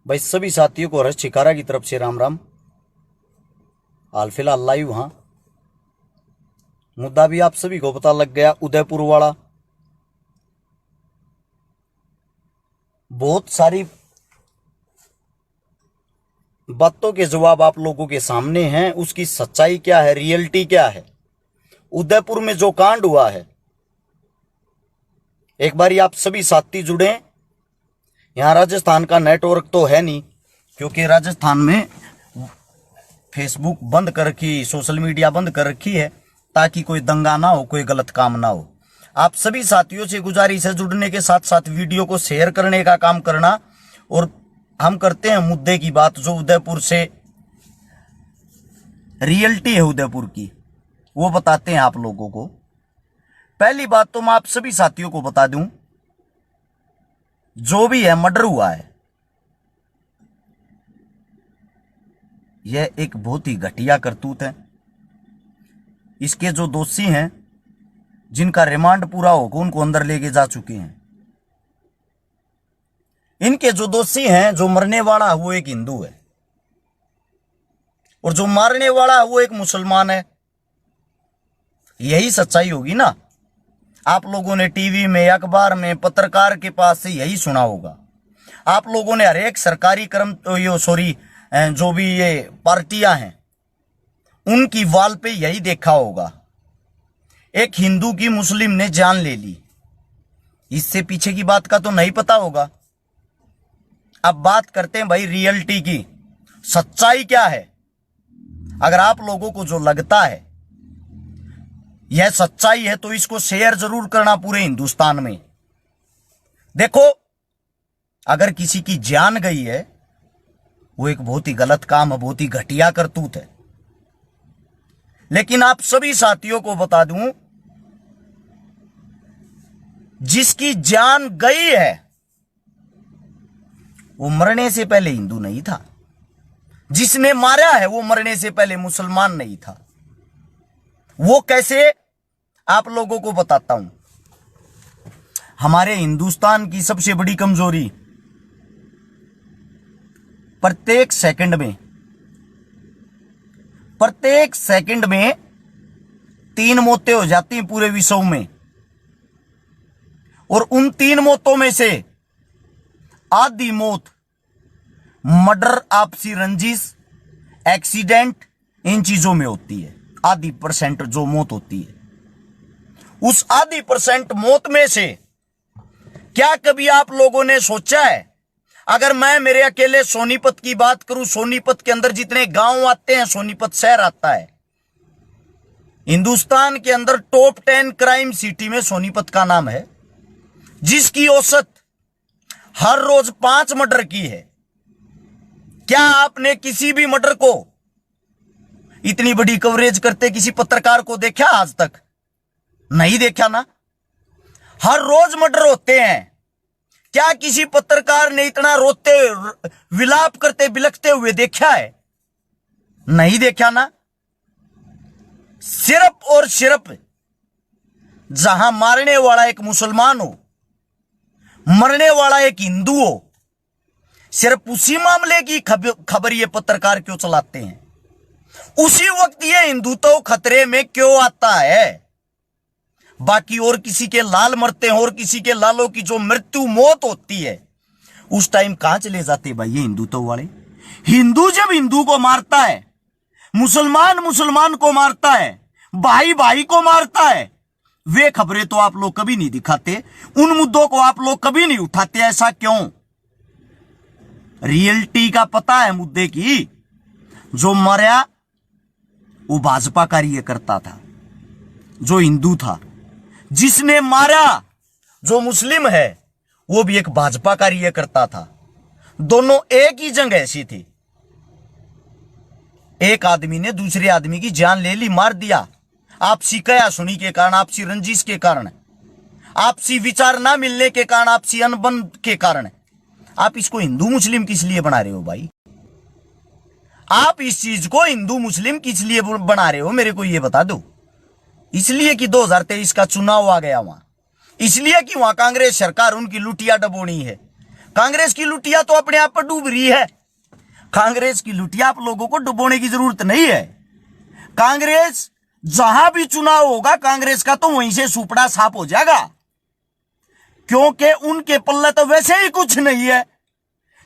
भाई सभी साथियों को हर्ष छिकारा की तरफ से राम राम। हाल फिलहाल लाइव हाँ मुद्दा भी आप सभी को पता लग गया, उदयपुर वाला। बहुत सारी बातों के जवाब आप लोगों के सामने हैं। उसकी सच्चाई क्या है, रियलिटी क्या है, उदयपुर में जो कांड हुआ है, एक बार आप सभी साथी जुड़े। यहां राजस्थान का नेटवर्क तो है नहीं, क्योंकि राजस्थान में फेसबुक बंद कर रखी, सोशल मीडिया बंद कर रखी है, ताकि कोई दंगा ना हो, कोई गलत काम ना हो। आप सभी साथियों से गुजारिश है जुड़ने के साथ साथ वीडियो को शेयर करने का काम करना। और हम करते हैं मुद्दे की बात, जो उदयपुर से रियलिटी है उदयपुर की, वो बताते हैं आप लोगों को। पहली बात तो मैं आप सभी साथियों को बता दूं, जो भी है मर्डर हुआ है, यह एक बहुत ही घटिया करतूत है। इसके जो दोषी हैं, जिनका रिमांड पूरा होगा, उनको अंदर लेके जा चुके हैं। इनके जो दोषी हैं, जो मरने वाला है वो एक हिंदू है, और जो मारने वाला है वो एक मुसलमान है। यही सच्चाई होगी ना। आप लोगों ने टीवी में, अखबार में, पत्रकार के पास से यही सुना होगा। आप लोगों ने हर एक सरकारी जो भी ये पार्टियां हैं, उनकी वाल पे यही देखा होगा, एक हिंदू की मुस्लिम ने जान ले ली। इससे पीछे की बात का तो नहीं पता होगा। अब बात करते हैं भाई रियलिटी की, सच्चाई क्या है। अगर आप लोगों को जो लगता है यह सच्चाई है, तो इसको शेयर जरूर करना पूरे हिंदुस्तान में। देखो, अगर किसी की जान गई है, वो एक बहुत ही गलत काम है, बहुत ही घटिया करतूत है। लेकिन आप सभी साथियों को बता दूं, जिसकी जान गई है वो मरने से पहले हिंदू नहीं था। जिसने मारा है वो मरने से पहले मुसलमान नहीं था। वो कैसे, आप लोगों को बताता हूं। हमारे हिंदुस्तान की सबसे बड़ी कमजोरी, प्रत्येक सेकंड में 3 मौतें हो जाती हैं पूरे विश्व में, और उन 3 मौतों में से आधी मौत मर्डर, आपसी रंजिश, एक्सीडेंट, इन चीजों में होती है। आधी % जो मौत होती है, उस आधी % मौत में से क्या कभी आप लोगों ने सोचा है, अगर मैं मेरे अकेले सोनीपत की बात करूं, सोनीपत के अंदर जितने गांव आते हैं, सोनीपत शहर आता है, हिंदुस्तान के अंदर टॉप 10 क्राइम सिटी में सोनीपत का नाम है, जिसकी औसत हर रोज 5 मर्डर की है। क्या आपने किसी भी मर्डर को इतनी बड़ी कवरेज करते किसी पत्रकार को देखा आज तक? नहीं देखा ना। हर रोज मर्डर होते हैं। क्या किसी पत्रकार ने इतना रोते, विलाप करते, बिलखते हुए देखा है? नहीं देखा ना। सिर्फ और सिर्फ जहां मारने वाला एक मुसलमान हो, मरने वाला एक हिंदू हो, सिर्फ उसी मामले की खबर ये पत्रकार क्यों चलाते हैं? उसी वक्त ये हिंदुत्व खतरे में क्यों आता है? बाकी और किसी के लाल मरते हैं, और किसी के लालों की जो मृत्यु मौत होती है, उस टाइम कहां चले जाते भाई ये हिंदुत्व वाले? हिंदू जब हिंदू को मारता है, मुसलमान मुसलमान को मारता है, भाई भाई को मारता है, वे खबरें तो आप लोग कभी नहीं दिखाते, उन मुद्दों को आप लोग कभी नहीं उठाते। ऐसा क्यों? रियलिटी का पता है मुद्दे की। जो मरा वो भाजपा कार्यकर्ता था, जो हिंदू था। जिसने मारा, जो मुस्लिम है, वो भी एक भाजपा कार्यकर्ता था। दोनों एक ही जंग ऐसी थी। एक आदमी ने दूसरे आदमी की जान ले ली, मार दिया, आपसी कया सुनी के कारण, आपसी रंजिश के कारण, आपसी विचार ना मिलने के कारण, आपसी अनबन के कारण। आप इसको हिंदू मुस्लिम किस लिए बना रहे हो भाई? आप इस चीज को हिंदू मुस्लिम किस लिए बना रहे हो, मेरे को ये बता दो। इसलिए कि 2023 का चुनाव आ गया वहां, इसलिए कि वहां कांग्रेस सरकार उनकी लुटिया डबोनी है। कांग्रेस की लुटिया तो अपने आप पर डूब रही है। कांग्रेस की लुटिया आप लोगों को डुबोने की जरूरत नहीं है। कांग्रेस जहां भी चुनाव होगा कांग्रेस का तो वहीं से सुपड़ा साफ हो जाएगा, क्योंकि उनके पल्ले तो वैसे ही कुछ नहीं है।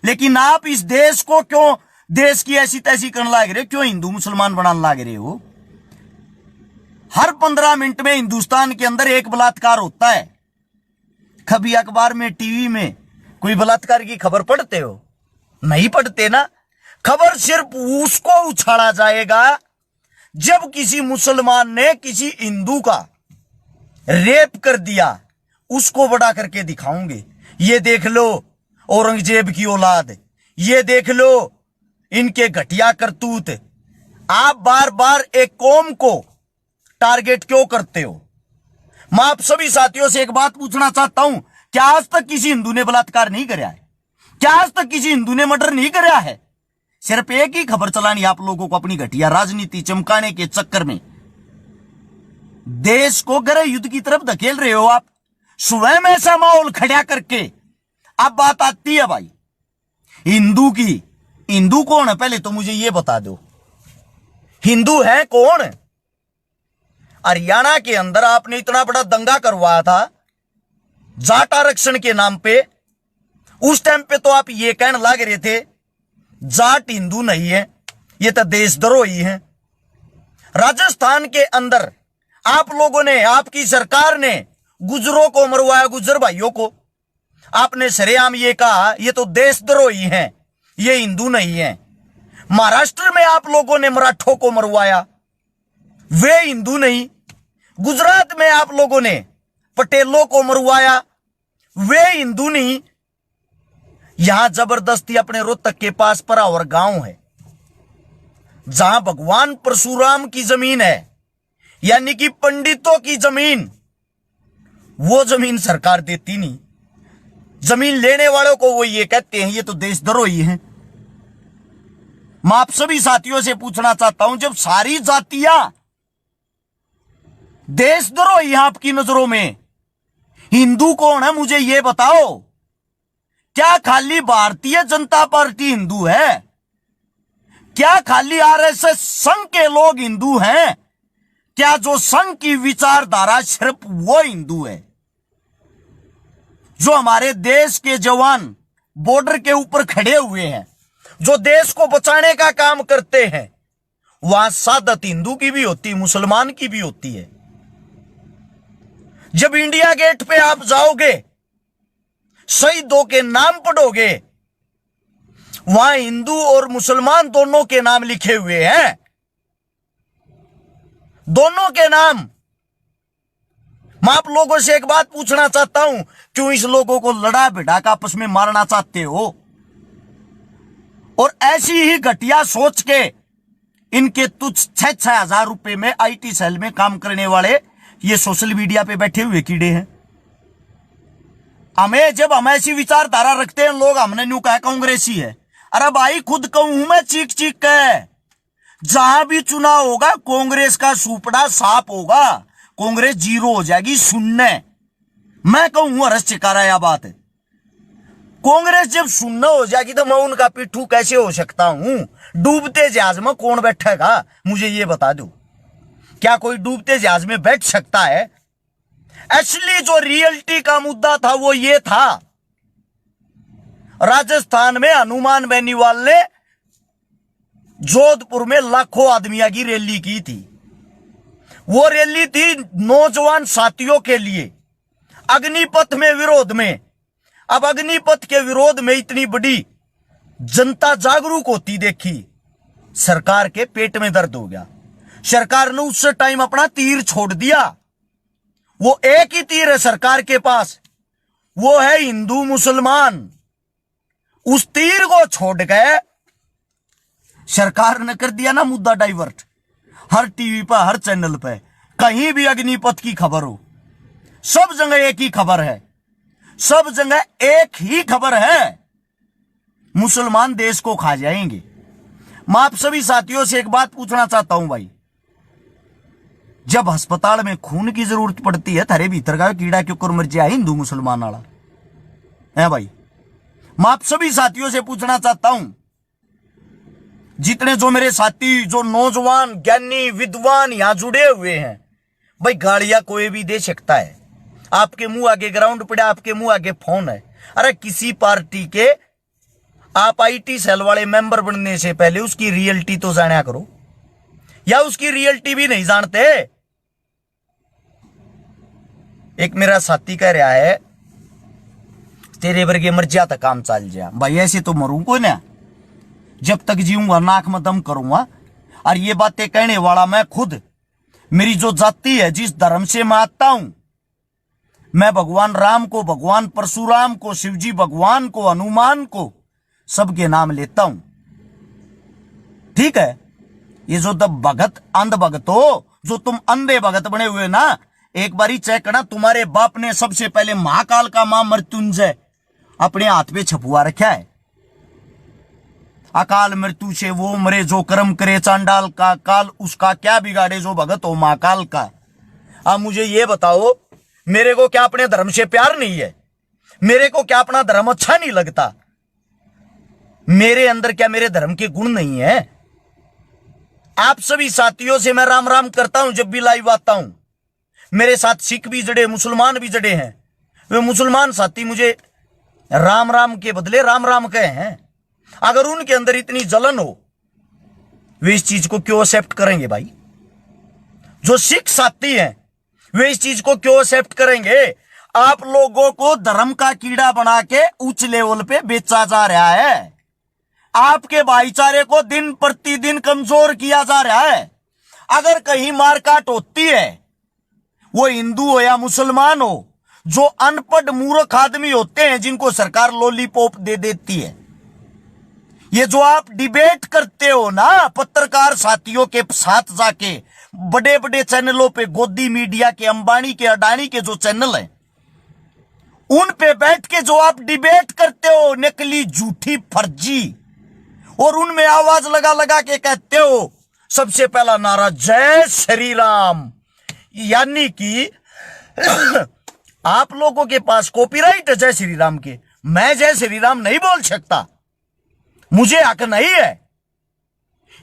लेकिन आप इस देश को क्यों देश की ऐसी तैसी करने लग रहे, क्यों हिंदू मुसलमान बनाने लग रहे हो? हर 15 मिनट में हिंदुस्तान के अंदर एक बलात्कार होता है। कभी अखबार में टीवी में कोई बलात्कार की खबर पढ़ते हो? नहीं पढ़ते ना। खबर सिर्फ उसको उछाला जाएगा जब किसी मुसलमान ने किसी हिंदू का रेप कर दिया, उसको बड़ा करके दिखाऊंगे। ये देख लो औरंगजेब की औलाद, ये देख लो इनके घटिया करतूत। आप बार बार एक कौम को टारगेट क्यों करते हो? मैं आप सभी साथियों से एक बात पूछना चाहता हूं, क्या आज तक किसी हिंदू ने बलात्कार नहीं कराया है? क्या आज तक किसी हिंदू ने मर्डर नहीं कराया है? सिर्फ एक ही खबर चलानी आप लोगों को अपनी घटिया राजनीति चमकाने के चक्कर में। देश को गृह युद्ध की तरफ धकेल रहे हो आप, स्वयं ऐसा माहौल खड़ा करके। अब बात आती है भाई हिंदू की। हिंदू कौन है पहले तो मुझे यह बता दो, हिंदू है कौन? हरियाणा के अंदर आपने इतना बड़ा दंगा करवाया था जाट आरक्षण के नाम पे। उस टाइम पे तो आप ये कहने लग रहे थे जाट हिंदू नहीं है, ये तो देशद्रोही है। राजस्थान के अंदर आप लोगों ने, आपकी सरकार ने गुजरों को मरवाया, गुजर भाइयों को। आपने सरेआम ये कहा ये तो देशद्रोही हैं, ये हिंदू नहीं है। महाराष्ट्र में आप लोगों ने मराठों को मरवाया, वे हिंदू नहीं। गुजरात में आप लोगों ने पटेलों को मरवाया, वे हिंदू नहीं। यहां जबरदस्ती अपने रोहतक के पास परावर गांव है जहां भगवान परशुराम की जमीन है, यानी कि पंडितों की जमीन, वो जमीन सरकार देती नहीं। जमीन लेने वालों को वो ये कहते हैं ये तो देशद्रोही हैं। मैं आप सभी साथियों से पूछना चाहता हूं, जब सारी जातियां देशद्रोही हैं आपकी नजरों में, हिंदू कौन है मुझे ये बताओ? क्या खाली भारतीय जनता पार्टी हिंदू है? क्या खाली आरएसएस संघ के लोग हिंदू हैं? क्या जो संघ की विचारधारा सिर्फ वो हिंदू है? जो हमारे देश के जवान बॉर्डर के ऊपर खड़े हुए हैं, जो देश को बचाने का काम करते हैं, वहां सादत हिंदू की भी होती, मुसलमान की भी होती है। जब इंडिया गेट पे आप जाओगे, शहीदों के नाम पढ़ोगे, वहां हिंदू और मुसलमान दोनों के नाम लिखे हुए हैं, दोनों के नाम। मैं आप लोगों से एक बात पूछना चाहता हूं, क्यों इस लोगों को लड़ा भिड़ा कर आपस में मारना चाहते हो? और ऐसी ही घटिया सोच के इनके तुच्छ 6-6 हजार रुपए में आईटी सेल में काम करने वाले ये सोशल मीडिया पे बैठे हुए कीड़े हैं। हमें जब हम ऐसी विचारधारा रखते हैं लोग हमने न्यू कहा कांग्रेसी है। अरे भाई खुद कहूं मैं चीख चीख के, जहां भी चुनाव होगा कांग्रेस का सुपड़ा साफ होगा, कांग्रेस जीरो हो जाएगी, शून्य। मैं कहूं हर्ष चिकारा यह बात है। कांग्रेस जब शून्य हो जाएगी तो मैं उनका पिट्ठू कैसे हो सकता हूं? डूबते जहाज में कौन बैठेगा मुझे ये बता दो। क्या कोई डूबते जहाज में बैठ सकता है? एक्चुअली जो रियलिटी का मुद्दा था वो ये था, राजस्थान में हनुमान बेनीवाल ने जोधपुर में लाखों आदमियों की रैली की थी। वो रैली थी नौजवान साथियों के लिए अग्निपथ में विरोध में। अब अग्निपथ के विरोध में इतनी बड़ी जनता जागरूक होती देखी, सरकार के पेट में दर्द हो गया। सरकार ने उस टाइम अपना तीर छोड़ दिया। वो एक ही तीर है सरकार के पास, वो है हिंदू मुसलमान। उस तीर को छोड़ गए, सरकार ने कर दिया ना मुद्दा डाइवर्ट। हर टीवी पर, हर चैनल पे, कहीं भी अग्निपथ की खबर हो, सब जगह एक ही खबर है, सब जगह एक ही खबर है, मुसलमान देश को खा जाएंगे। मैं आप सभी साथियों से एक बात पूछना चाहता हूं भाई, जब अस्पताल में खून की जरूरत पड़ती है, थारे भीतर का कीड़ा क्यों कर मर जाए हिंदू मुसलमान वाला है भाई? मैं आप सभी साथियों से पूछना चाहता हूं, जितने जो मेरे साथी जो नौजवान ज्ञानी विद्वान यहां जुड़े हुए हैं, भाई गालियां कोई भी दे सकता है। आपके मुंह आगे ग्राउंड पड़ा, आपके मुंह आगे फोन है। अरे किसी पार्टी के आप आईटी सेल वाले मेंबर बनने से पहले उसकी रियलिटी तो जाना करो, या उसकी रियलिटी भी नहीं जानते। एक मेरा साथी कह रहा है तेरे वर्गे मर जा तो काम चल जा। भाई ऐसे तो मरूं को ना, जब तक जीऊंगा नाक में दम करूंगा। और ये बातें कहने वाला मैं खुद, मेरी जो जाति है, जिस धर्म से मैं आता हूं, मैं भगवान राम को, भगवान परशुराम को, शिवजी भगवान को, हनुमान को, सबके नाम लेता हूं। ठीक है, ये जो तब भगत अंध भगत हो, जो तुम अंधे भगत बने हुए ना, एक बारी चेक करना, तुम्हारे बाप ने सबसे पहले महाकाल का मां मृत्युंजय अपने हाथ पे छपुआ रखा है। अकाल मृत्यु से वो मरे जो कर्म करे चांडाल का, काल उसका क्या बिगाड़े जो भगत हो महाकाल का। अब मुझे ये बताओ, मेरे को क्या अपने धर्म से प्यार नहीं है? मेरे को क्या अपना धर्म अच्छा नहीं लगता? मेरे अंदर क्या मेरे धर्म के गुण नहीं है? आप सभी साथियों से मैं राम राम करता हूं जब भी लाइव आता हूं। मेरे साथ सिख भी जड़े, मुसलमान भी जड़े हैं। वे मुसलमान साथी मुझे राम राम के बदले राम राम कहे हैं। अगर उनके अंदर इतनी जलन हो, वे इस चीज को क्यों एक्सेप्ट करेंगे? भाई जो सिख साथी हैं, वे इस चीज को क्यों एक्सेप्ट करेंगे? आप लोगों को धर्म का कीड़ा बना के उच्च लेवल पे बेचा जा रहा है। आपके भाईचारे को दिन प्रतिदिन कमजोर किया जा रहा है। अगर कहीं मारकाट होती है, वो हिंदू हो या मुसलमान हो, जो अनपढ़ मूर्ख आदमी होते हैं जिनको सरकार लॉलीपॉप दे देती है। ये जो आप डिबेट करते हो ना पत्रकार साथियों के साथ जाके, बड़े बड़े चैनलों पे, गोदी मीडिया के, अंबानी के, अडानी के जो चैनल हैं, उन पे बैठ के जो आप डिबेट करते हो, नकली, झूठी, फर्जी, और उनमें आवाज लगा लगा के कहते हो सबसे पहला नारा जय श्री राम, यानी कि आप लोगों के पास कॉपीराइट है जय श्री राम के। मैं जय श्री राम नहीं बोल सकता, मुझे हक नहीं है।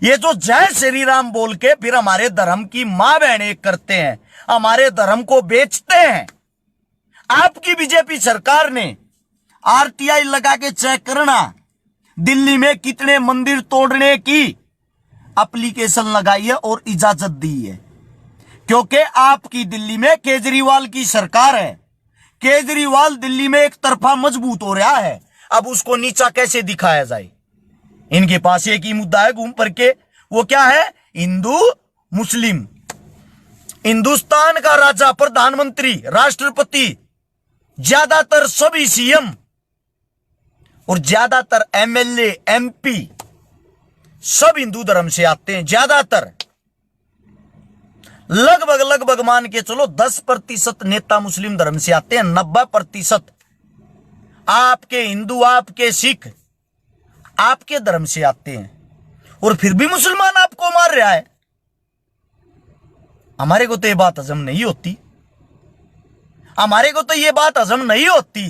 ये जो जय श्री राम बोल के फिर हमारे धर्म की मां बहनें करते हैं, हमारे धर्म को बेचते हैं। आपकी बीजेपी सरकार ने आरटीआई लगा के चेक करना, दिल्ली में कितने मंदिर तोड़ने की एप्लीकेशन लगाई है और इजाजत दी है, क्योंकि आपकी दिल्ली में केजरीवाल की सरकार है। केजरीवाल दिल्ली में एक तरफा मजबूत हो रहा है। अब उसको नीचा कैसे दिखाया जाए? इनके पास एक ही मुद्दा है घूम पर के, वो क्या है? हिंदू मुस्लिम। हिंदुस्तान का राजा, प्रधानमंत्री, राष्ट्रपति, ज्यादातर सभी सीएम और ज्यादातर एमएलए, एमपी सब हिंदू धर्म से आते हैं। ज्यादातर लगभग मान के चलो 10% नेता मुस्लिम धर्म से आते हैं। 90% आपके हिंदू, आपके सिख, आपके धर्म से आते हैं। और फिर भी मुसलमान आपको मार रहा है। हमारे को तो ये बात हजम नहीं होती। हमारे को तो ये बात हजम नहीं होती।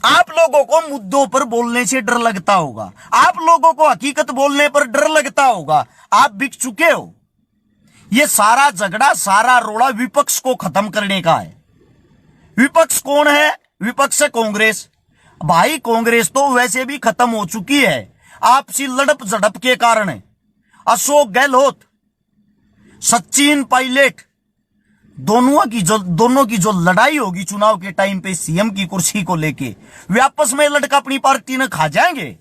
आप लोगों को मुद्दों पर बोलने से डर लगता होगा, आप लोगों को हकीकत बोलने पर डर लगता होगा। आप बिक चुके हो। ये सारा झगड़ा, सारा रोड़ा विपक्ष को खत्म करने का है। विपक्ष कौन है? विपक्ष है कांग्रेस। भाई कांग्रेस तो वैसे भी खत्म हो चुकी है आपसी लड़प झड़प के कारण। अशोक गहलोत, सचिन पायलट, दोनों की जो लड़ाई होगी चुनाव के टाइम पे सीएम की कुर्सी को लेके, वे आपस में लड़का अपनी पार्टी ने खा जाएंगे।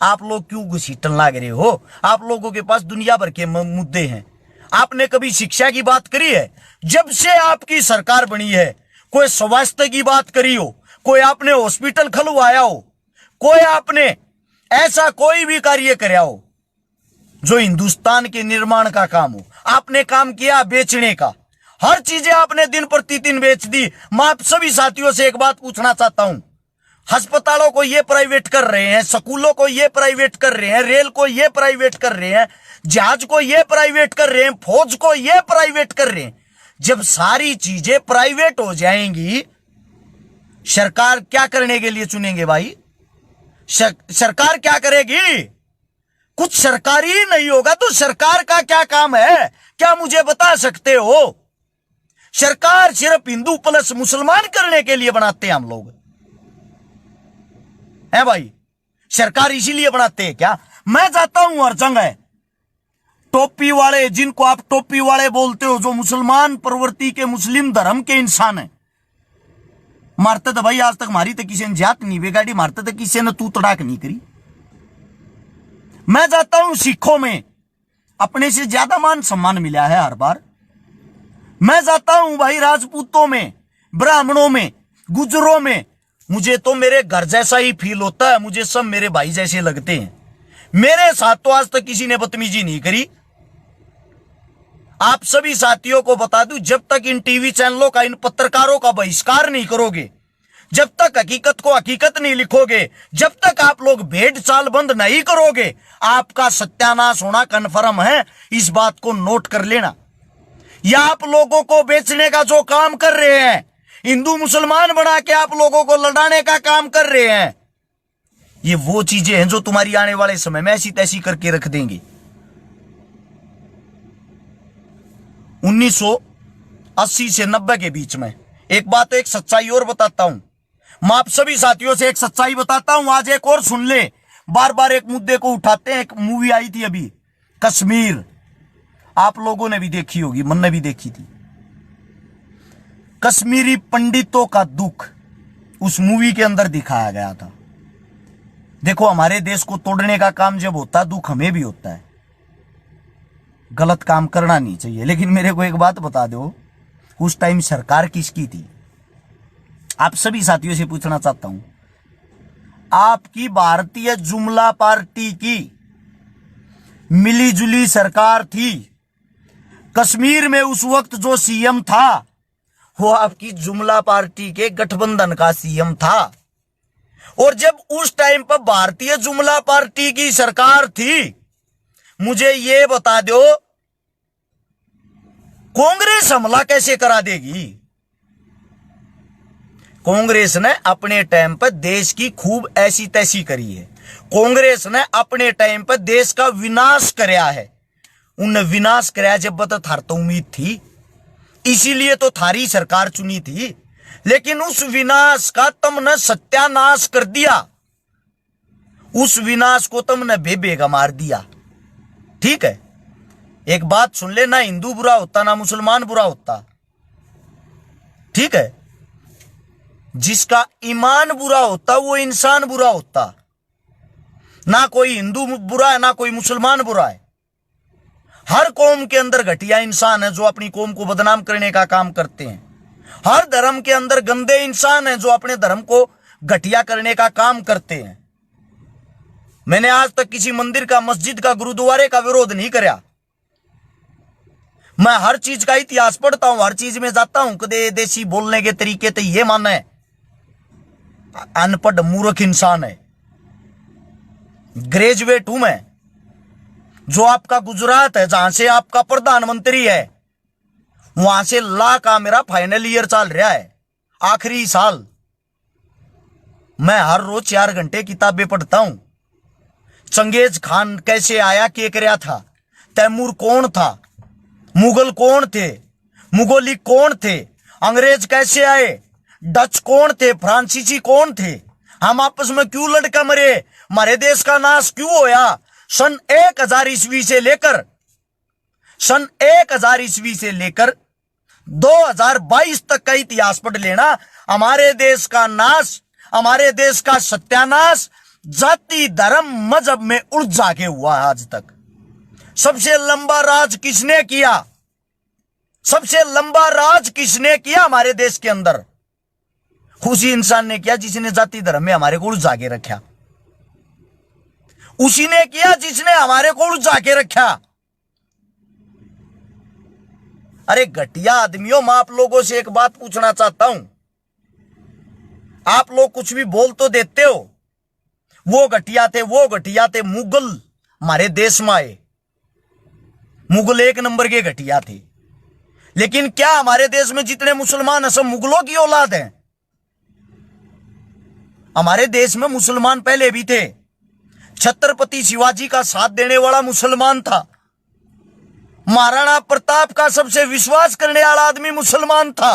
आप लोग क्यों घसीटन लाग रहे हो? आप लोगों के पास दुनिया भर के मुद्दे हैं। आपने कभी शिक्षा की बात करी है? जब से आपकी सरकार बनी है, कोई स्वास्थ्य की बात करी हो, कोई आपने हॉस्पिटल खुलवाया हो, कोई आपने ऐसा कोई भी कार्य कराया हो जो हिंदुस्तान के निर्माण का काम हो? आपने काम किया बेचने का। हर चीजें आपने दिन प्रतिदिन बेच दी। मैं आप सभी साथियों से एक बात पूछना चाहता हूं, अस्पतालों को ये प्राइवेट कर रहे हैं, स्कूलों को ये प्राइवेट कर रहे हैं, रेल को ये प्राइवेट कर रहे हैं, जहाज को ये प्राइवेट कर रहे हैं, फौज को ये प्राइवेट कर रहे हैं। जब सारी चीजें प्राइवेट हो जाएंगी, सरकार क्या करने के लिए चुनेंगे भाई? सरकार क्या करेगी? कुछ सरकारी ही नहीं होगा तो सरकार का क्या काम है? क्या मुझे बता सकते हो? सरकार सिर्फ हिंदू प्लस मुसलमान करने के लिए बनाते हैं हम लोग, है भाई? सरकार इसीलिए बनाते हैं क्या? मैं जाता हूं हर जगह, टोपी वाले, जिनको आप टोपी वाले बोलते हो, जो मुसलमान प्रवृत्ति के, मुस्लिम धर्म के इंसान है, मारते तो भाई आज तक मारी तो किसी ने जात नहीं बेगाड़ी, मारते तो किसी ने तू तड़ाक नहीं करी। मैं जाता हूं सिखों में, अपने से ज्यादा मान सम्मान मिला है हर बार। मैं जाता हूं भाई राजपूतों में, ब्राह्मणों में, गुजरों में, मुझे तो मेरे घर जैसा ही फील होता है, मुझे सब मेरे भाई जैसे लगते हैं। मेरे साथ तो आज तक किसी ने बदतमीजी नहीं करी। आप सभी साथियों को बता दूं, जब तक इन टीवी चैनलों का, इन पत्रकारों का बहिष्कार नहीं करोगे, जब तक हकीकत को हकीकत नहीं लिखोगे, जब तक आप लोग भेड़ चाल बंद नहीं करोगे, आपका सत्यानाश होना कन्फर्म है। इस बात को नोट कर लेना। या आप लोगों को बेचने का जो काम कर रहे हैं, हिंदू मुसलमान बना के आप लोगों को लड़ाने का काम कर रहे हैं, ये वो चीजें हैं जो तुम्हारी आने वाले समय में ऐसी तैसी करके रख देंगे। 1980 से 90 के बीच में एक बात, एक सच्चाई और बताता हूं। मैं आप सभी साथियों से एक सच्चाई बताता हूं, आज एक और सुन ले। बार बार एक मुद्दे को उठाते हैं। एक मूवी आई थी अभी, कश्मीर, आप लोगों ने भी देखी होगी, मैंने भी देखी थी। कश्मीरी पंडितों का दुख उस मूवी के अंदर दिखाया गया था। देखो, हमारे देश को तोड़ने का काम जब होता है, दुख हमें भी होता है। गलत काम करना नहीं चाहिए। लेकिन मेरे को एक बात बता दो, उस टाइम सरकार किसकी थी? आप सभी साथियों से पूछना चाहता हूं, आपकी भारतीय जुमला पार्टी की मिलीजुली सरकार थी। कश्मीर में उस वक्त जो सीएम था वो आपकी जुमला पार्टी के गठबंधन का सीएम था। और जब उस टाइम पर भारतीय जुमला पार्टी की सरकार थी, मुझे ये बता दो, कांग्रेस हमला कैसे करा देगी? कांग्रेस ने अपने टाइम पर देश की खूब ऐसी तैसी करी है। कांग्रेस ने अपने टाइम पर देश का विनाश कराया है। उन्हें विनाश कराया जब बता थार तो उम्मीद थी, इसीलिए तो थारी सरकार चुनी थी। लेकिन उस विनाश का तुमने सत्यानाश कर दिया, उस विनाश को तुमने बेबेगा मार दिया। ठीक है, एक बात सुन ले, ना हिंदू बुरा होता ना मुसलमान बुरा होता। ठीक है, जिसका ईमान बुरा होता वो इंसान बुरा होता। ना कोई हिंदू बुरा है ना कोई मुसलमान बुरा है। हर कौम के अंदर घटिया इंसान है जो अपनी कौम को बदनाम करने का काम करते हैं। हर धर्म के अंदर गंदे इंसान हैं जो अपने धर्म को घटिया करने का काम करते हैं। मैंने आज तक किसी मंदिर का, मस्जिद का, गुरुद्वारे का विरोध नहीं किया। मैं हर चीज का इतिहास पढ़ता हूं, हर चीज में जाता हूं। कदे देसी बोलने के तरीके तो ये माना है अनपढ़ मूर्ख इंसान है। ग्रेजुएट हूं मैं। जो आपका गुजरात है, जहां से आपका प्रधानमंत्री है, वहां से ला का मेरा फाइनल ईयर चल रहा है, आखिरी साल। मैं हर रोज 4 घंटे किताबें पढ़ता हूं। चंगेज खान कैसे आया, क्या कराया था, तैमूर कौन था, मुगल कौन थे, मुगलिक कौन थे, अंग्रेज कैसे आए, डच कौन थे, फ्रांसीसी कौन थे, हम आपस में क्यों लड़का मरे, हमारे देश का नाश क्यों होया। सन 1000 ईस्वी से लेकर 2022 तक का इतिहास पढ़ लेना। हमारे देश का नाश, हमारे देश का सत्यानाश जाति, धर्म, मजहब में उलझा के हुआ है आज तक। सबसे लंबा राज किसने किया? सबसे लंबा राज किसने किया हमारे देश के अंदर? उसी इंसान ने किया जिसने जाति धर्म में हमारे को उलझा के रखा। उसी ने किया जिसने हमारे को उलझा के रखा। अरे घटिया आदमियों, मैं आप लोगों से एक बात पूछना चाहता हूं। आप लोग कुछ भी बोल तो देते हो, वो घटिया थे, वो घटिया थे। मुगल हमारे देश में आए, मुगल 1 नंबर के घटिया थे। लेकिन क्या हमारे देश में जितने मुसलमान हैं सब मुगलों की औलाद हैं? हमारे देश में मुसलमान पहले भी थे। छत्रपति शिवाजी का साथ देने वाला मुसलमान था। महाराणा प्रताप का सबसे विश्वास करने वाला आदमी मुसलमान था।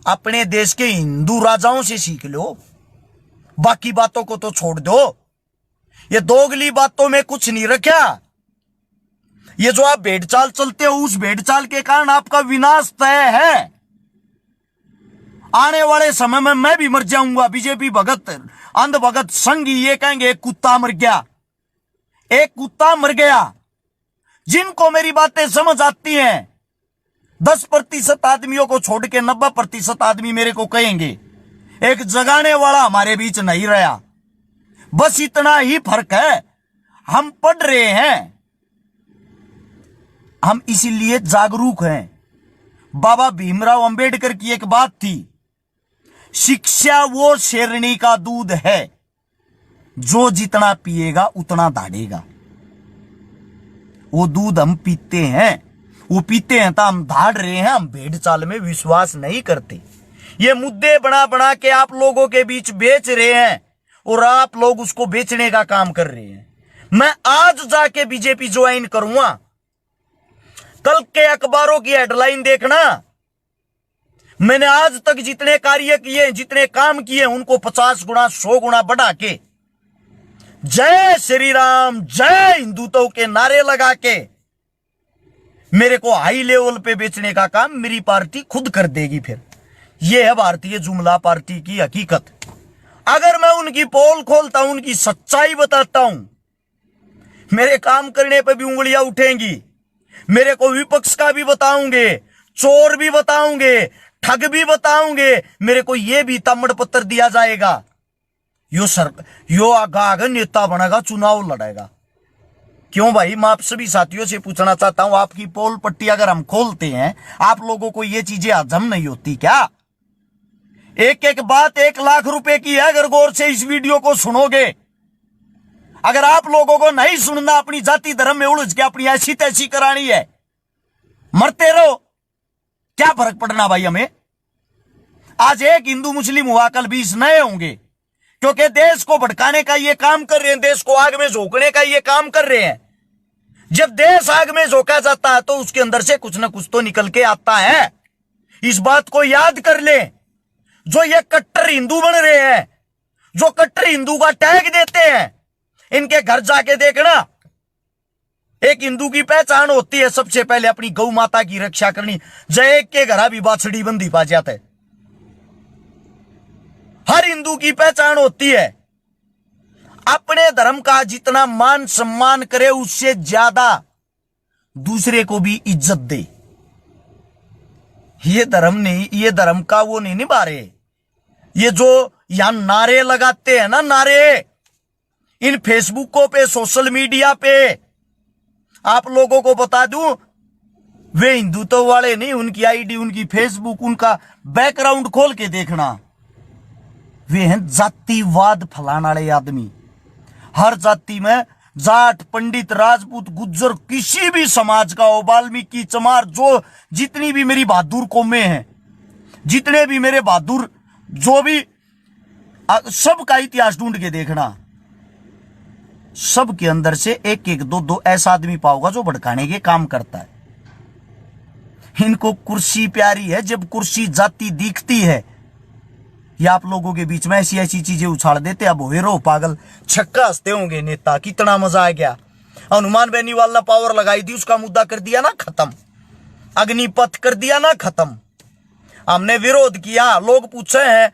अपने देश के हिंदू राजाओं से सीख लो, बाकी बातों को तो छोड़ दो। ये दोगली बातों में कुछ नहीं रखा। ये जो आप भेड़चाल चलते हो, उस भेड़चाल के कारण आपका विनाश तय है। आने वाले समय में मैं भी मर जाऊंगा। बीजेपी भगत अंध भगत संघ ये कहेंगे एक कुत्ता मर गया, एक कुत्ता मर गया। जिनको मेरी बातें समझ आती हैं, 10% आदमियों को छोड़ के 90% आदमी मेरे को कहेंगे एक जगाने वाला हमारे बीच नहीं रहा। बस इतना ही फर्क है। हम पढ़ रहे हैं, हम इसीलिए जागरूक हैं। बाबा भीमराव अंबेडकर की एक बात थी, शिक्षा वो शेरनी का दूध है, जो जितना पिएगा उतना दाढ़ेगा। वो दूध हम पीते हैं, वो पीते हैं तो हम धाड़ रहे हैं। हम भेड़ चाल में विश्वास नहीं करते। ये मुद्दे बना बना के आप लोगों के बीच बेच रहे हैं और आप लोग उसको बेचने का काम कर रहे हैं। मैं आज जाके बीजेपी ज्वाइन करूंगा। कल के अखबारों की हेडलाइन देखना, मैंने आज तक जितने कार्य किए, जितने काम किए, उनको 50 गुना 100 गुना बढ़ा के जय श्री राम, जय हिंदुत्व के नारे लगा के मेरे को हाई लेवल पे बेचने का काम मेरी पार्टी खुद कर देगी। फिर यह है भारतीय जुमला पार्टी की हकीकत। अगर मैं उनकी पोल खोलता हूं, उनकी सच्चाई बताता हूं, मेरे काम करने पे भी उंगलियां उठेंगी। मेरे को विपक्ष का भी बताऊंगे, चोर भी बताऊंगे, ठग भी बताऊंगे। मेरे को यह भी ताम्र पत्र दिया जाएगा, यो आगा नेता बनेगा, चुनाव लड़ेगा। क्यों भाई? मैं आप सभी साथियों से पूछना चाहता हूं, आपकी पोल पट्टी अगर हम खोलते हैं, आप लोगों को ये चीजें हजम नहीं होती क्या? एक एक बात 1 लाख रुपए की है। अगर गौर से इस वीडियो को सुनोगे, अगर आप लोगों को नहीं सुनना, अपनी जाति धर्म में उलझ के अपनी ऐसी तैसी करानी है, मरते रहो, क्या फर्क पड़ना भाई हमें। आज एक हिंदू मुस्लिम हुआ, कल 20 नए होंगे, क्योंकि देश को भड़काने का ये काम कर रहे हैं, देश को आग में झोंकने का ये काम कर रहे हैं। जब देश आग में झोंका जाता है तो उसके अंदर से कुछ ना कुछ तो निकल के आता है। इस बात को याद कर ले। जो ये कट्टर हिंदू बन रहे हैं, जो कट्टर हिंदू का टैग देते हैं, इनके घर जाके देखना। एक हिंदू की पहचान होती है सबसे पहले अपनी गौ माता की रक्षा करनी। जय के घर भी बाछड़ी बंदी पा जाते। हर हिंदू की पहचान होती है अपने धर्म का जितना मान सम्मान करे, उससे ज्यादा दूसरे को भी इज्जत दे। ये धर्म नहीं, ये धर्म का वो नहीं निभा रहे। ये जो यहां नारे लगाते हैं ना, नारे इन फेसबुकों पे, सोशल मीडिया पे, आप लोगों को बता दूं, वे हिंदुत्व वाले नहीं। उनकी आईडी, उनकी फेसबुक, उनका बैकग्राउंड खोल के देखना, वे हैं जातिवाद फैलाने वाले आदमी। हर जाति में जाट, पंडित, राजपूत, गुज्जर, किसी भी समाज का हो, वाल्मीकि, चमार, जो जितनी भी मेरी बहादुर कौमें हैं, जितने भी मेरे बहादुर, जो भी, सबका इतिहास ढूंढ के देखना, सब के अंदर से एक एक दो दो ऐसा आदमी पाओगा जो भड़काने के काम करता है। इनको कुर्सी प्यारी है। जब कुर्सी जाति दिखती है, या आप लोगों के बीच में ऐसी ऐसी चीजें उछाल देते। अब हेरो पागल छक्का हंसते होंगे नेता, कितना मजा आ गया। हनुमान बेनीवाल ने पावर लगाई थी, उसका मुद्दा कर दिया ना खत्म। अग्निपथ कर दिया ना खत्म। हमने विरोध किया, लोग पूछे हैं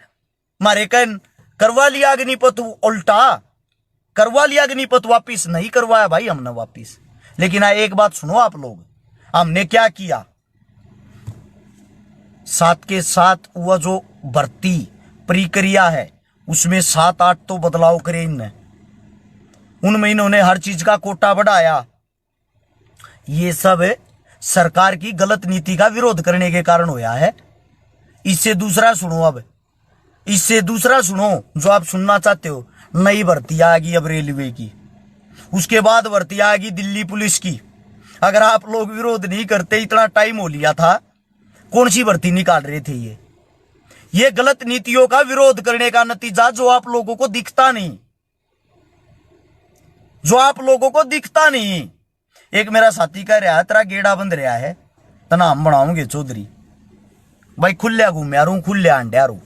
मारे कहन करवा लिया अग्निपथ, उल्टा करवा लिया अग्निपथ, वापिस नहीं करवाया भाई हमने वापिस। लेकिन एक बात सुनो आप लोग, हमने क्या किया, साथ के साथ वह जो भर्ती प्रक्रिया है उसमें 7-8 तो बदलाव करे इनने। उनमें इन्होंने हर चीज का कोटा बढ़ाया। ये सब सरकार की गलत नीति का विरोध करने के कारण होया है। इससे दूसरा सुनो, अब इससे दूसरा सुनो जो आप सुनना चाहते हो। नई भर्ती आएगी अब रेलवे की, उसके बाद भर्ती आएगी दिल्ली पुलिस की। अगर आप लोग विरोध नहीं करते, इतना टाइम हो लिया था, कौन सी भर्ती निकाल रहे थे ये गलत नीतियों का विरोध करने का नतीजा जो आप लोगों को दिखता नहीं, जो आप लोगों को दिखता नहीं। एक मेरा साथी कह रहा है तेरा गेड़ा बंद रहा है तना हम बनाओगे चौधरी। भाई खुल्या घूमया रू, खुल्या अंड्या रू।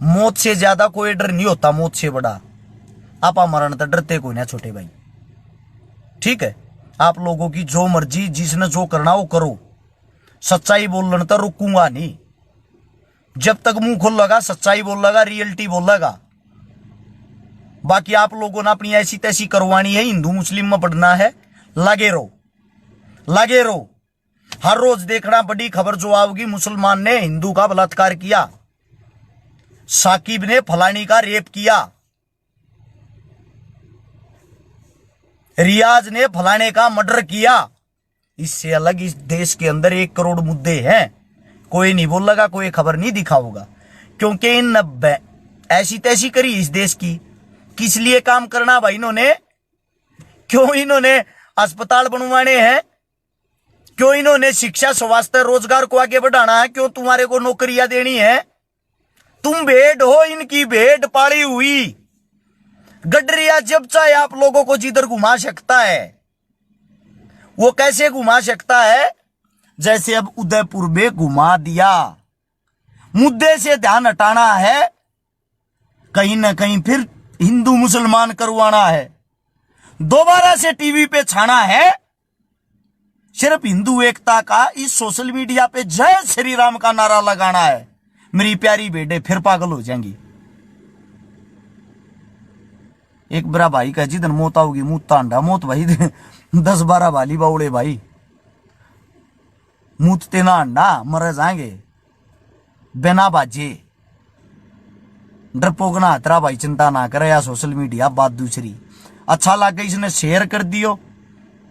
मौत से ज्यादा कोई डर नहीं होता, मौत से बड़ा आपा मरण तो डरते कोई ना छोटे भाई। ठीक है, आप लोगों की जो मर्जी, जिसने जो करना वो करो। सच्चाई बोलने तो रुकूंगा नहीं, जब तक मुंह खोल लगा सच्चाई बोल लगा, रियलिटी बोल लगा। बाकी आप लोगों ने अपनी ऐसी तैसी करवानी है, हिंदू मुस्लिम में पढ़ना है, लगे रहो, लगे रहो। हर रोज देखना बड़ी खबर जो आओगी, मुसलमान ने हिंदू का बलात्कार किया, साकिब ने फलानी का रेप किया, रियाज ने फलाने का मर्डर किया। इससे अलग इस देश के अंदर 1 करोड़ मुद्दे हैं, कोई नहीं बोलेगा, कोई खबर नहीं दिखाओगा, क्योंकि इन ऐसी तैसी करी इस देश की। किस लिए काम करना भाई इन्होंने? क्यों इन्होंने अस्पताल बनवाने हैं? क्यों इन्होंने शिक्षा, स्वास्थ्य, रोजगार को आगे बढ़ाना है? क्यों तुम्हारे को नौकरियां देनी है? तुम भेड़ हो, इनकी भेड़ पाली हुई। गडरिया जब चाहे आप लोगों को जिधर घुमा सकता है। वो कैसे घुमा सकता है? जैसे अब उदयपुर में घुमा दिया। मुद्दे से ध्यान हटाना है, कहीं ना कहीं फिर हिंदू मुसलमान करवाना है, दोबारा से टीवी पे छाना है। सिर्फ हिंदू एकता का इस सोशल मीडिया पे जय श्री राम का नारा लगाना है। मेरी प्यारी बेटे फिर पागल हो जाएंगी। एक बड़ा भाई का जिधर मौत आओगी मुंह तांडा मौत भाई 10-12 बाली बाउड़े भाई मूतते ना अंडा मर जाएंगे बिना बाजे। डरपोक ना हतरा भाई, चिंता ना करे। या सोशल मीडिया बात दूसरी, अच्छा लगे इसने शेयर कर दियो,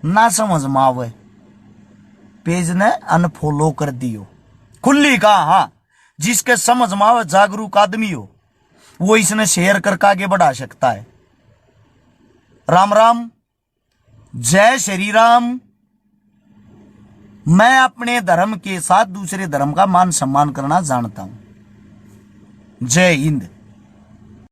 ना समझ में आवे पेज ने अनफॉलो कर दियो। खुली कहा, हाँ जिसके समझ में आवे जागरूक आदमी हो वो इसने शेयर करके आगे बढ़ा सकता है। राम राम, जय श्री राम। मैं अपने धर्म के साथ दूसरे धर्म का मान सम्मान करना जानता हूं। जय हिंद।